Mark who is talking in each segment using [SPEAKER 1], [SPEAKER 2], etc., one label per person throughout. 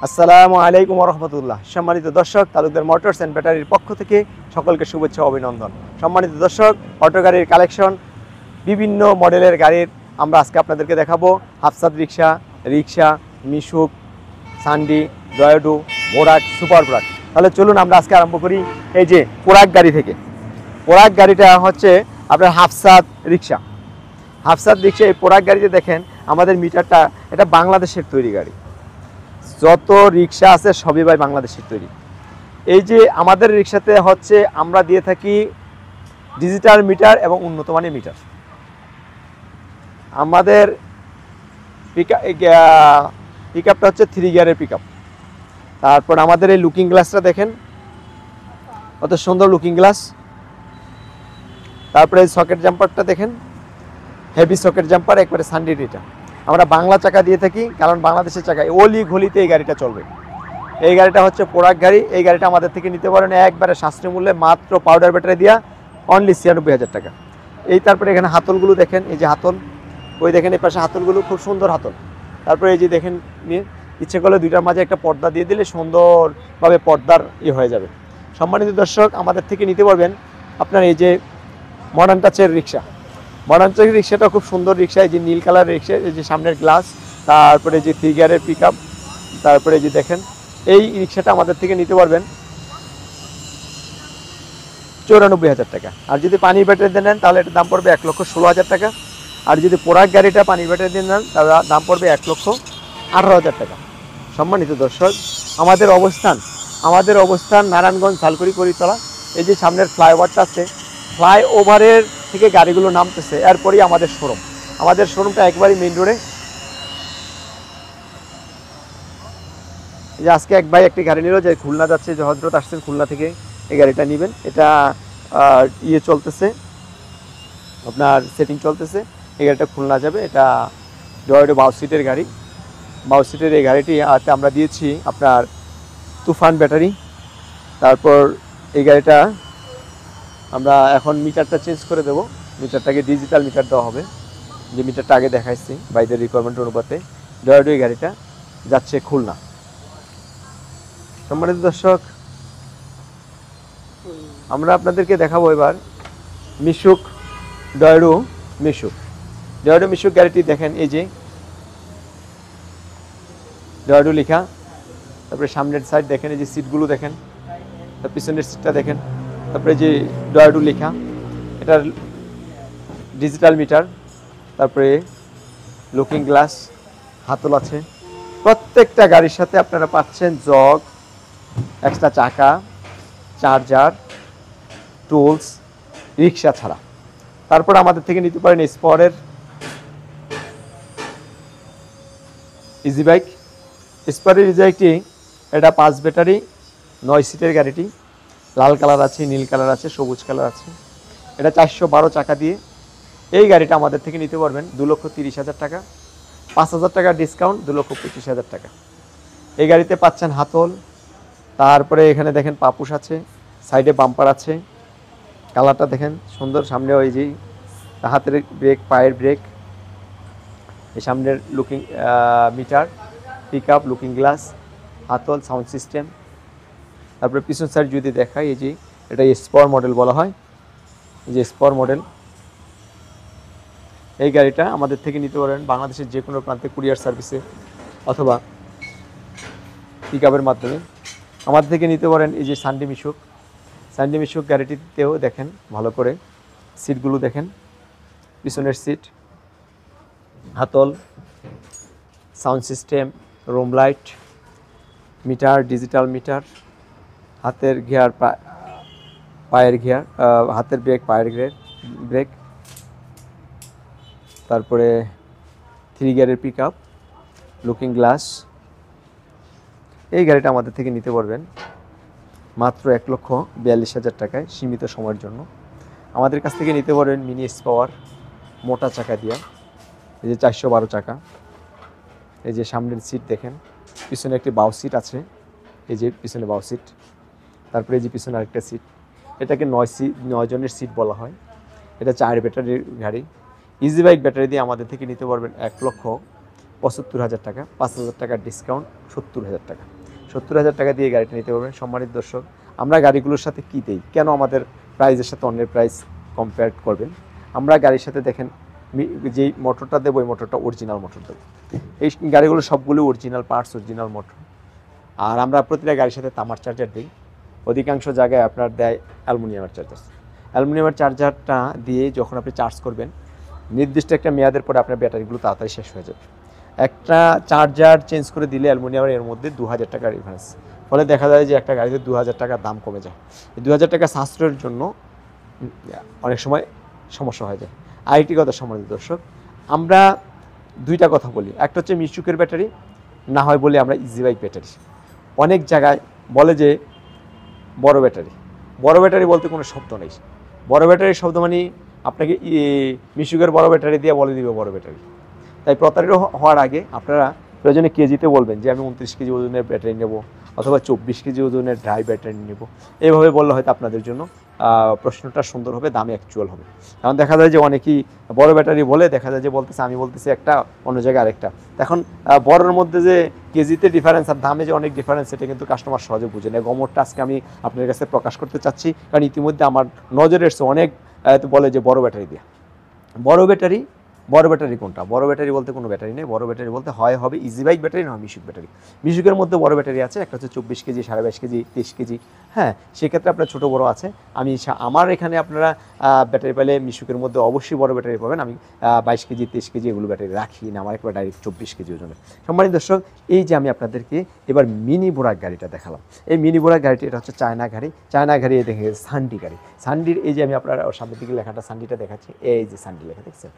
[SPEAKER 1] আসসালামু আলাইকুম রহমতুল্লাহ। সম্মানিত দর্শক, তালুকদার মোটরস অ্যান্ড ব্যাটারির পক্ষ থেকে সকলকে শুভেচ্ছা ও অভিনন্দন। সম্মানিত দর্শক, অটো গাড়ির কালেকশন, বিভিন্ন মডেলের গাড়ির আমরা আজকে আপনাদেরকে দেখাবো। হাফসাদ রিক্সা, রিক্সা, মিশুক, সান্ডি, ডয়োডু, বোরাক, সুপার বোরাক। তাহলে চলুন আমরা আজকে আরম্ভ করি এই যে পোরাক গাড়ি থেকে। পোরাক গাড়িটা হচ্ছে আপনার হাফসাদ রিক্সা। হাফসাদ রিক্সা এই পোরাক গাড়িতে দেখেন আমাদের মিটারটা, এটা বাংলাদেশের তৈরি গাড়ি। যত রিক্সা আছে সবই ভাই বাংলাদেশের তৈরি। এই যে আমাদের রিক্সাতে হচ্ছে আমরা দিয়ে থাকি ডিজিটাল মিটার এবং উন্নত মানের মিটার। আমাদের পিকআপটা হচ্ছে 3 গিয়ারের পিকআপ। তারপর আমাদের এই লুকিং গ্লাসটা দেখেন, কত সুন্দর লুকিং গ্লাস। তারপরে এই সকেট জাম্পারটা দেখেন, হেভি সকেট জাম্পার, একবারে সানডি। এটা আমরা বাংলা চাকা দিয়ে থাকি, কারণ বাংলাদেশের চাকা অলি গলিতে এই গাড়িটা চলবে। এই গাড়িটা হচ্ছে পোরাক গাড়ি। এই গাড়িটা আমাদের থেকে নিতে পারেন একবারে সাশ্রয়ী মূল্যে, মাত্র পাউডার ব্যাটারি দিয়া অনলি 96,000 টাকা। এই তারপরে এখানে হাতলগুলো দেখেন, এই যে হাতল, ওই দেখেন এই পাশে হাতলগুলো খুব সুন্দর হাতল। তারপরে এই যে দেখেন, ইচ্ছে করলে দুইটার মাঝে একটা পর্দা দিয়ে দিলে সুন্দরভাবে পর্দার হয়ে যাবে। সম্মানিত দর্শক, আমাদের থেকে নিতে পারবেন আপনার এই যে মডার্ন টাচের রিক্সা। মডার্ন টাচের রিক্সাটা খুব সুন্দর রিক্সা। এই যে নীল কালার রিক্সা, এই যে সামনের গ্লাস, তারপরে যে 3 গিয়ারের পিকআপ, তারপরে যে দেখেন এই রিক্সাটা আমাদের থেকে নিতে পারবেন 94,000 টাকা। আর যদি পানির ব্যাটারি দিয়ে নেন তাহলে এটার দাম পড়বে 1,16,000 টাকা। আর যদি পোরাক গাড়িটা পানির ব্যাটারি দিয়ে নেন তাহলে দাম পড়বে 1,18,000 টাকা। সম্মানিত দর্শক, আমাদের অবস্থান নারায়ণগঞ্জ ঝালকুড়ি করিতলা। এই যে সামনের ফ্লাইওভারটা আছে, ফ্লাইওভারের থেকে গাড়িগুলো নামতেছে, এরপরই আমাদের শোরুম। আমাদের শোরুমটা একবারই মেইন রোডে। যে আজকে এক ভাই একটি গাড়ি নিল, যে খুলনা যাচ্ছে, যে হজরত আসছেন খুলনা থেকে, এই গাড়িটা নেবেন। এটা চলতেছে, আপনার সেটিং চলতেছে। এই গাড়িটা খুলনা যাবে। এটা ডয়েডো 22 সিটের গাড়ি। 22 সিটের এই গাড়িটি আমরা দিয়েছি আপনার তুফান ব্যাটারি। তারপর এই গাড়িটা আমরা এখন মিটারটা চেঞ্জ করে দেব। মিটারটাকে ডিজিটাল মিটার দেওয়া হবে, যে মিটারটা আগে দেখাইছি বাইদের রিকোয়ারমেন্ট অনুপাতে। ডয়েডো এই গাড়িটা যাচ্ছে খুলনা। সম্মানিত দর্শক, আমরা আপনাদেরকে দেখাবো এবার মিশুক, ডয়েডো মিশুক গাড়িটি দেখেন। এই যে ডয়েডো লেখা, তারপরে সামনের সাইড দেখেন, এই যে সিটগুলো দেখেন, তার পিছনের সিটটা দেখেন, তারপরে যে ডয়েডো লেখা, এটার ডিজিটাল মিটার, তারপরে লুকিং গ্লাস, হাতল আছে। প্রত্যেকটা গাড়ির সাথে আপনারা পাচ্ছেন জগ, এক্সট্রা চাকা, চার্জার, টুলস, রিক্সা ছাড়া। তারপর আমাদের থেকে নিতে পারেন স্পরের ইজি বাইক। স্পরের ইজি বাইকটি, এটা 5 ব্যাটারি 9 সিটের গাড়িটি। লাল কালার আছে, নীল কালার আছে, সবুজ কালার আছে। এটা 412 চাকা দিয়ে। এই গাড়িটা আমাদের থেকে নিতে পারবেন 2,30,000 টাকা। 5,000 টাকা ডিসকাউন্ট, 2,25,000 টাকা। এই গাড়িতে পাচ্ছেন হাতল, তারপরে এখানে দেখেন পাপুস আছে, সাইডে বাম্পার আছে। কালারটা দেখেন সুন্দর। সামনে ওই যে হাতের ব্রেক, পায়ের ব্রেক, এই সামনের looking meter, pickup, looking glass, হাতল, সাউন্ড সিস্টেম। তারপরে পিছন সাইড যদি দেখাই, এই যে এটা স্পর মডেল বলা হয়, এই যে স্পর মডেল। এই গাড়িটা আমাদের থেকে নিতে পারেন বাংলাদেশের যে কোনো প্রান্তে কুরিয়ার সার্ভিসে অথবা পিকআপের মাধ্যমে। আমাদের থেকে নিতে পারেন এই যে সানডি মিশুক গাড়িটিতেও দেখেন ভালো করে সিটগুলো দেখেন, পিছনের সিট, হাতল, sound system, room light, meter, digital meter, হাতের গিয়ার, পায়ের গিয়ার, হাতের ব্রেক, পায়ের ব্রেক, তারপরে 3 গিয়ারের পিকআপ, লুকিং গ্লাস। এই গাড়িটা আমাদের থেকে নিতে পারবেন মাত্র 1,42,000 টাকায়, সীমিত সময়ের জন্য। আমাদের কাছ থেকে নিতে পারবেন মিনি স্পাওয়ার, মোটা চাকা দিয়া। এই যে 412 চাকা। এই যে সামনের সিট দেখেন, পিছনে একটি বাউ সিট আছে, এই যে পিছনে বাউ সিট। তারপরে এই যে পিছনে আরেকটা সিট। এটাকে 9 জনের সিট বলা হয়। এটা 4 ব্যাটারির গাড়ি। ইজি বাইক ব্যাটারি দিয়ে আমাদের থেকে নিতে পারবেন 75,000 টাকা, 5,000 টাকার ডিসকাউন্ট 70,000 টাকা। 70,000 টাকা দিয়ে গাড়িটা নিতে পারবেন। সম্মানিত দর্শক, আমরা গাড়িগুলোর সাথে কী দিই, কেন আমাদের প্রাইসের সাথে অন্যের প্রাইস কম্পেয়ার করবেন? আমরা গাড়ির সাথে দেখেন যেই মোটরটা দেবো ওই মোটরটা অরিজিনাল মোটর দেবো। এই গাড়িগুলো সবগুলো অরিজিনাল পার্টস, অরিজিনাল মোটর। আর আমরা প্রতিটা গাড়ির সাথে তামার চার্জার দিই, অধিকাংশ জায়গায় আপনার দেয় অ্যালুমিনিয়ামের চার্জার। অ্যালুমিনিয়ামের চার্জারটা দিয়ে যখন আপনি চার্জ করবেন, নির্দিষ্ট একটা মেয়াদের পরে আপনার ব্যাটারিগুলো তাড়াতাড়ি শেষ হয়ে যাবে। একটা চার্জার চেঞ্জ করে দিলে অ্যালুমিনিয়ামের এর মধ্যে 2,000 টাকার ডিফারেন্স, ফলে দেখা যায় যে একটা গাড়িতে 2,000 টাকার দাম কমে যায়। এই 2,000 টাকা সাশ্রয়ের জন্য অনেক সময় সমস্যা হয়ে যায়। আরেকটি কথা সম্মানিত দর্শক, আমরা দুইটা কথা বলি, একটা হচ্ছে মিশুকের ব্যাটারি, না হয় বলি আমরা ইজিবাইক ব্যাটারি। অনেক জায়গায় বলে যে বড় ব্যাটারি, বড় ব্যাটারি বলতে কোনো শব্দ নেই। বড় ব্যাটারির শব্দ মানে আপনাকে মিশুকের বড় ব্যাটারি দিয়ে বলে দিবে বড় ব্যাটারি। তাই প্রতারিত হওয়ার আগে আপনারা প্রয়োজনে কেজিতে বলবেন যে আমি 29 কেজি ওজনের ব্যাটারি নেব, অথবা 24 কেজি ওজনের ড্রাই ব্যাটারি নেব। এইভাবে বললে হয়তো আপনাদের জন্য প্রশ্নটা সুন্দর হবে, দামে অ্যাকচুয়াল হবে। কারণ দেখা যায় যে অনেকেই বড় ব্যাটারি বলে, দেখা যায় যে বলতেছে আমি বলতেছি একটা, অন্য জায়গায় আরেকটা। এখন বড়ের মধ্যে যে কেজিতে ডিফারেন্স আর দামে যে অনেক ডিফারেন্স, এটা কিন্তু কাস্টমার সহজে বুঝে নেয়। গমরটা আজকে আমি আপনার কাছে প্রকাশ করতে চাচ্ছি, কারণ ইতিমধ্যে আমার নজরে এসছে অনেক বলে যে বড় ব্যাটারি দিয়ে। বড় ব্যাটারি কোনটা? বড় ব্যাটারি বলতে কোনো ব্যাটারি নেই। বড় ব্যাটারি বলতে হবে ইজিবাইক ব্যাটারি, না মিশুক ব্যাটারি। মিশুকের মধ্যে বড় ব্যাটারি আছে, একটা হচ্ছে 24 কেজি, 22.5 কেজি, 23 কেজি। হ্যাঁ, সেক্ষেত্রে আপনার ছোটো বড় আছে। আমার এখানে আপনারা ব্যাটারি পেলে মিশুকের মধ্যে অবশ্যই বড় ব্যাটারি পাবেন। আমি 22 কেজি, 23 কেজি এগুলো ব্যাটারি রাখি না, আমার একবার ডাইরেক্ট 24 কেজি ওজনের। সম্মানিত দর্শক, এই যে আমি আপনাদেরকে এবার মিনি বোরাক গাড়িটা দেখালাম, এই মিনি বোরাক গাড়িটি এটা হচ্ছে চায়না গাড়ি। চায়না গাড়ি দেখে সান্ডি গাড়ি। সান্ডির এই যে আমি আপনার সামনের দিকে লেখাটা সান্ডিটা দেখাচ্ছি, এই যে সান্ডি লেখা দেখছেন,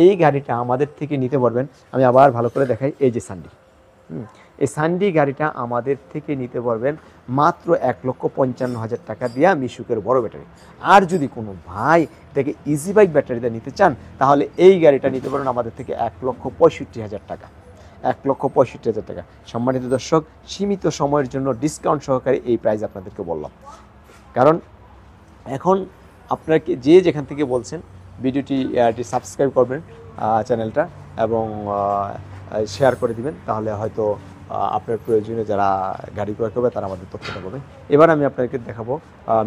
[SPEAKER 1] এই গাড়িটা আমাদের থেকে নিতে পারবেন। আমি আবার ভালো করে দেখাই, এই যে সান্ডি, এই সান্ডি গাড়িটা আমাদের থেকে নিতে পারবেন মাত্র 1,55,000 টাকা দিয়া মিশুকের বড় ব্যাটারি। আর যদি কোনো ভাই এটাকে ইজিবাইক ব্যাটারিতে নিতে চান, তাহলে এই গাড়িটা নিতে পারেন আমাদের থেকে 1,65,000 টাকা। 1,65,000 টাকা। সম্মানিত দর্শক, সীমিত সময়ের জন্য ডিসকাউন্ট সহকারে এই প্রাইস আপনাদেরকে বললাম। কারণ এখন আপনাকে যে যেখান থেকে বলছেন, ভিডিওটি সাবস্ক্রাইব করবেন চ্যানেলটা, এবং শেয়ার করে দিবেন, তাহলে হয়তো আপনার প্রয়োজনীয় যারা গাড়ি ক্রয় করবে তারা আমাদের তথ্যটা পাবে। এবার আমি আপনাদেরকে দেখাবো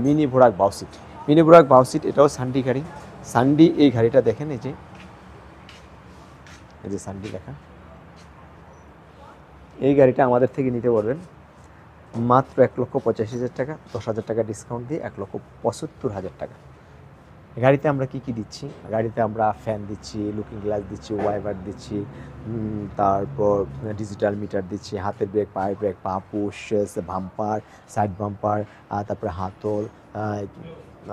[SPEAKER 1] মিনি বোরাক বাউসিট। মিনি বোরাক বাউসিট এটাও সান্ডি গাড়ি। সান্ডি এই গাড়িটা দেখেন, এই যে সান্ডি লেখা, এই গাড়িটা আমাদের থেকে নিতে পারবেন মাত্র 1,85,000 টাকা, 10,000 টাকা ডিসকাউন্ট দিয়ে 1,75,000 টাকা। গাড়িতে আমরা কি দিচ্ছি? গাড়িতে আমরা ফ্যান দিচ্ছি, লুকিং গ্লাস দিচ্ছি, ওয়াইপার দিচ্ছি, তারপর ডিজিটাল মিটার দিচ্ছি, হাতের ব্রেক, পায়ের ব্রেক, পা পুশ, বাম্পার, সাইড বাম্পার, তারপরে হাতল,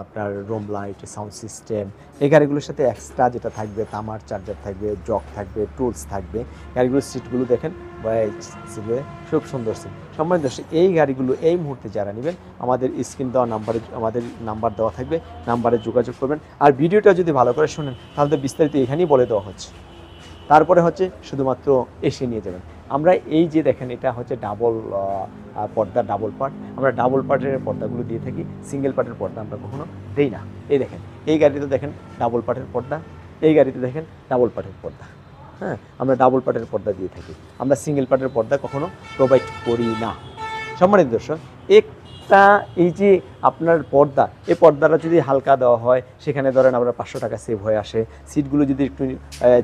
[SPEAKER 1] আপনার রুম লাইট, সাউন্ড সিস্টেম। এই গাড়িগুলোর সাথে এক্সট্রা যেটা থাকবে, তামার চার্জার থাকবে, জক থাকবে, টুলস থাকবে। গাড়িগুলোর সিটগুলো দেখেন, খুব সুন্দর সিট। সম্মানিত দর্শক, এই গাড়িগুলো এই মুহূর্তে যারা নেবেন, আমাদের স্ক্রিন দেওয়া নাম্বারে, আমাদের নাম্বার দেওয়া থাকবে, নাম্বারে যোগাযোগ করবেন। আর ভিডিওটা যদি ভালো করে শোনেন, তাহলে তো বিস্তারিত এখানেই বলে দেওয়া হচ্ছে। তারপরে হচ্ছে শুধুমাত্র এসে নিয়ে যাবেন। আমরা এই যে দেখেন, এটা হচ্ছে ডাবল পর্দা, ডাবল পার্ট। আমরা ডাবল পার্টের পর্দাগুলো দিয়ে থাকি, সিঙ্গেল পার্টের পর্দা আমরা কখনো দেই না। এই দেখেন, এই গাড়িতে দেখেন ডাবল পার্টের পর্দা, এই গাড়িতে দেখেন ডাবল পার্টের পর্দা। হ্যাঁ, আমরা ডাবল পার্টের পর্দা দিয়ে থাকি, আমরা সিঙ্গেল পার্টের পর্দা কখনো প্রোভাইড করি না। সম্মানিত দর্শক, একটা এই যে আপনার পর্দা, এই পর্দাটা যদি হালকা দেওয়া হয়, সেখানে ধরেন আমরা 500 টাকা সেভ হয়ে আসে। সিটগুলো যদি একটু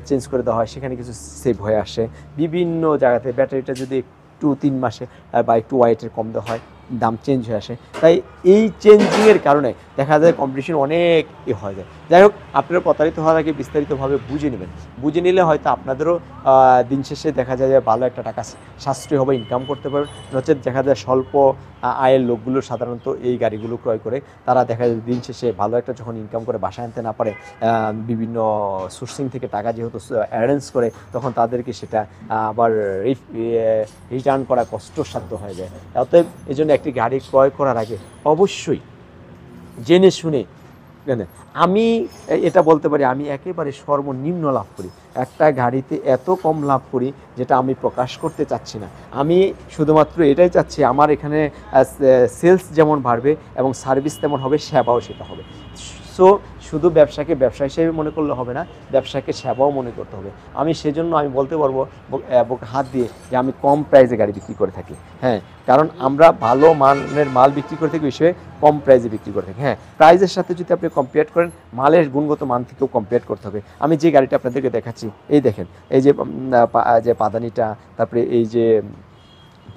[SPEAKER 1] চেঞ্জ করে দেওয়া হয়, সেখানে কিছু সেভ হয়ে আসে। বিভিন্ন জায়গাতে ব্যাটারিটা যদি একটু 3 মাসে বা একটু ওয়াইটের কম দেওয়া হয়, দাম চেঞ্জ হয়ে আসে। তাই এই চেঞ্জিংয়ের কারণে দেখা যায় কম্পিটিশন অনেক হয়ে যায়। যাই হোক, আপনারা প্রতারিত হওয়ার আগে বিস্তারিতভাবে বুঝে নেবেন। বুঝে নিলে হয়তো আপনাদেরও দিন শেষে দেখা যায় যে ভালো একটা টাকা সাশ্রয় হবে, ইনকাম করতে পারবেন। নচেত দেখা যায় স্বল্প আয়ের লোকগুলো সাধারণত এই গাড়িগুলো ক্রয় করে, তারা দেখা যায় দিন শেষে ভালো একটা যখন ইনকাম করে বাসায় আনতে না পারে, বিভিন্ন সোর্সিং থেকে টাকা যেহেতু অ্যারেঞ্জ করে, তখন তাদেরকে সেটা আবার রিটার্ন করা কষ্টসাধ্য হয়ে যায়। অতএব এই জন্য একটি গাড়ি ক্রয় করার আগে অবশ্যই জেনে শুনে, আমি এটা বলতে পারি, আমি একেবারে সর্বনিম্ন লাভ করি। একটা গাড়িতে এত কম লাভ করি যেটা আমি প্রকাশ করতে চাচ্ছি না। আমি শুধুমাত্র এটাই চাচ্ছি, আমার এখানে সেলস যেমন বাড়বে এবং সার্ভিস তেমন হবে, সেবাও সেটা হবে। সো শুধু ব্যবসাকে ব্যবসা হিসেবে মনে করলে হবে না, ব্যবসাকে সেবাও মনে করতে হবে। আমি সেজন্য আমি বলতে পারবো বুকে হাত দিয়ে যে আমি কম প্রাইসে গাড়ি বিক্রি করে থাকি। হ্যাঁ, কারণ আমরা ভালো মানের মাল বিক্রি করে থাকি, হিসেবে কম প্রাইসে বিক্রি করে থাকি। হ্যাঁ, প্রাইসের সাথে যদি আপনি কম্পেয়ার করেন, মালের গুণগত মান থেকেও কম্পেয়ার করতে হবে। আমি যে গাড়িটা আপনাদেরকে দেখাচ্ছি, এই দেখেন, এই যে পাদানিটা, তারপরে এই যে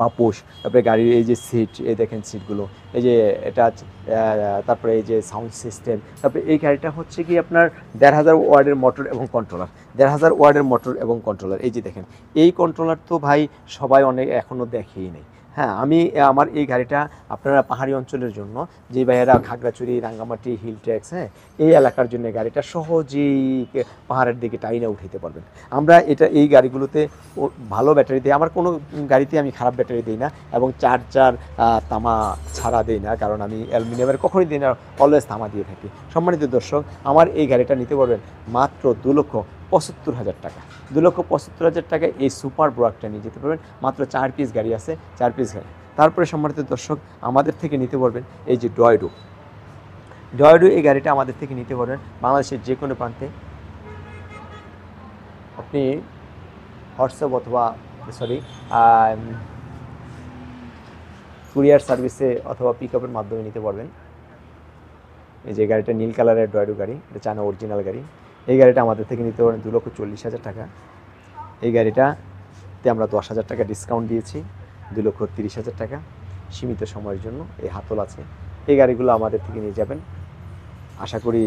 [SPEAKER 1] পাপোশ, তারপরে গাড়ির এই যে সিট, এই দেখেন সিটগুলো, এই যে এটা তারপরে এই যে সাউন্ড সিস্টেম, তারপরে এই গাড়িটা হচ্ছে কি আপনার 1500 ওয়ার্ডের মোটর এবং কন্ট্রোলার, 1500 ওয়ার্ডের মোটর এবং কন্ট্রোলার। এই যে দেখেন, এই কন্ট্রোলার তো ভাই সবাই অনেক এখনও দেখেই নেই। হ্যাঁ, আমি আমার এই গাড়িটা আপনারা পাহাড়ি অঞ্চলের জন্য, যে ভাইয়েরা খাগড়াছড়ি, রাঙ্গামাটি, হিল ট্র্যাক্স, হ্যাঁ, এই এলাকার জন্য গাড়িটা সহজেই পাহাড়ের দিকে টাইনে উঠাইতে পারবেন। আমরা এই গাড়িগুলোতে ভালো ব্যাটারি দিই, আমার কোনো গাড়িতে আমি খারাপ ব্যাটারি দিই না, এবং চার্জার তামা ছাড়া দিই না, কারণ আমি অ্যালুমিনিয়ামের কখনোই দিই না, অলওয়েজ তামা দিয়ে থাকি। সম্মানিত দর্শক, আমার এই গাড়িটা নিতে পারবেন মাত্র 2,75,000 টাকা। 2,75,000 টাকায় এই সুপার ব্রকটা নিয়ে যেতে পারবেন। মাত্র 4 পিস গাড়ি আছে, 4 পিস গাড়ি। তারপরে সম্মানিত দর্শক, আমাদের থেকে নিতে পারবেন এই যে ডয়েডো, এই গাড়িটা আমাদের থেকে নিতে পারবেন বাংলাদেশের যে কোনো প্রান্তে। আপনি হোয়াটসঅ্যাপ অথবা কুরিয়ার সার্ভিসে অথবা পিক আপের মাধ্যমে নিতে পারবেন। এই যে গাড়িটা নীল কালারের ডয়েডো গাড়ি, এটা চায়না অরিজিনাল গাড়ি। এই গাড়িটা আমাদের থেকে নিতে পারেন 2,40,000 টাকা। এই গাড়িটাতে আমরা 10,000 টাকা ডিসকাউন্ট দিয়েছি, 2,30,000 টাকা সীমিত সময়ের জন্য। এই হাতল আছে, এই গাড়িগুলো আমাদের থেকে নিয়ে যাবেন, আশা করি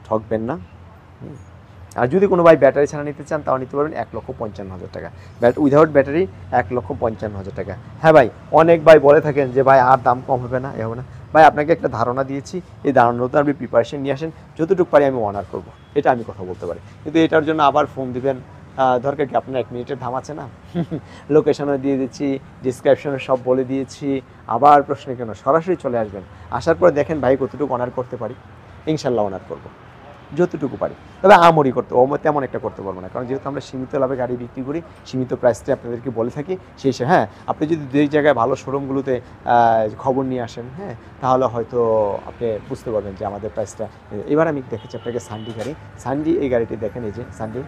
[SPEAKER 1] ঠকবেন না। আর যদি কোনো ভাই ব্যাটারি ছাড়া নিতে চান, তাও নিতে পারবেন 1,55,000 টাকা। উইদাউট ব্যাটারি 1,55,000 টাকা। হ্যাঁ ভাই, অনেক ভাই বলে থাকেন যে ভাই আর দাম কম হবে না, এ হবে না। ভাই আপনাকে একটা ধারণা দিয়েছি, এই ধারণাতে আপনি প্রিপারেশন নিয়ে আসেন, যতটুকু পারি আমি অনার করব, এটা আমি কথা বলতে পারি। কিন্তু এটার জন্য আবার ফোন দিবেন, দরকার কি? আপনার 1 মিনিটের দাম আছে না? লোকেশনও দিয়ে দিচ্ছি, ডিসক্রিপশনে সব বলে দিয়েছি, আবার প্রশ্নে কেন? সরাসরি চলে আসবেন, আসার পরে দেখেন ভাই কতটুকু অনার করতে পারি। ইনশাল্লাহ অনার করব, যতটুকু পারি। তবে আমরি করতে তেমন একটা করতে পারবো না, কারণ যেহেতু আমরা সীমিত লাভে গাড়ি বিক্রি করি, সীমিত প্রাইসটা আপনাদেরকে বলে থাকি। সেই হ্যাঁ, আপনি যদি 2 জায়গায় ভালো শোরুমগুলোতে খবর নিয়ে আসেন, হ্যাঁ, তাহলে হয়তো আপনি বুঝতে পারবেন যে আমাদের প্রাইসটা। এবার আমি দেখেছি আপনাকে সানডি গাড়ি, সানডি এই গাড়িটি দেখেন, এই যে সানডি,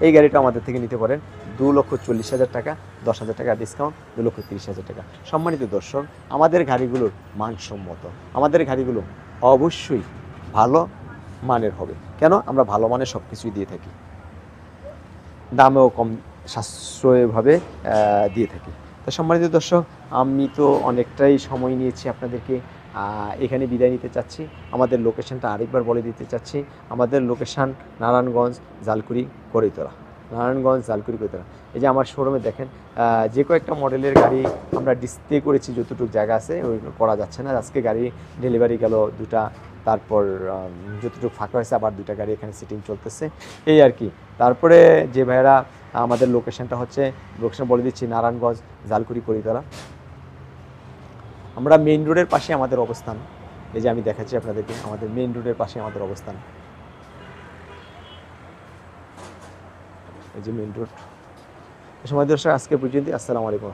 [SPEAKER 1] এই গাড়িটা আমাদের থেকে নিতে পারেন 2,40,000 টাকা, 10,000 টাকা ডিসকাউন্ট, 2,30,000 টাকা। সম্মানিত দর্শক, আমাদের গাড়িগুলোর মানসম্মত, আমাদের গাড়িগুলো অবশ্যই ভালো মানের হবে। কেন? আমরা ভালো মানের সব কিছুই দিয়ে থাকি, দামেও কম সাশ্রয়ভাবে দিয়ে থাকি। তো সম্মানিত দর্শক, আমি তো অনেকটাই সময় নিয়েছি আপনাদেরকে, এখানে বিদায় নিতে চাচ্ছি। আমাদের লোকেশনটা আরেকবার বলে দিতে চাচ্ছি। আমাদের লোকেশান নারায়ণগঞ্জ, জালকুড়ি, করিতলা। নারায়ণগঞ্জ, জালকুড়ি, করিতলা। এই যে আমার শোরুমে দেখেন, যে কয়েকটা মডেলের গাড়ি আমরা ডিসপ্লে করেছি, যতটুকু জায়গা আছে ওই করা যাচ্ছে না। আজকে গাড়ি ডেলিভারি গেল 2টা, তারপর যতটুকু ফাঁকা হয়েছে আবার 2টা গাড়ি এখানে সিটিং চলতেছে, এই আর কি। তারপরে যে ভাইয়েরা, আমাদের লোকেশনটা হচ্ছে, লোকেশন বলে দিচ্ছি, নারায়ণগঞ্জ, জালকুড়ি, করিতলা। আমরা মেইন রোডের পাশে আমাদের অবস্থান। এই যে আমি দেখাচ্ছি আপনাদেরকে, আমাদের মেইন রোডের পাশে আমাদের অবস্থান, এই যে মেইন রোড। সময় দর্শক, আজকে পর্যন্ত। আসসালামু আলাইকুম।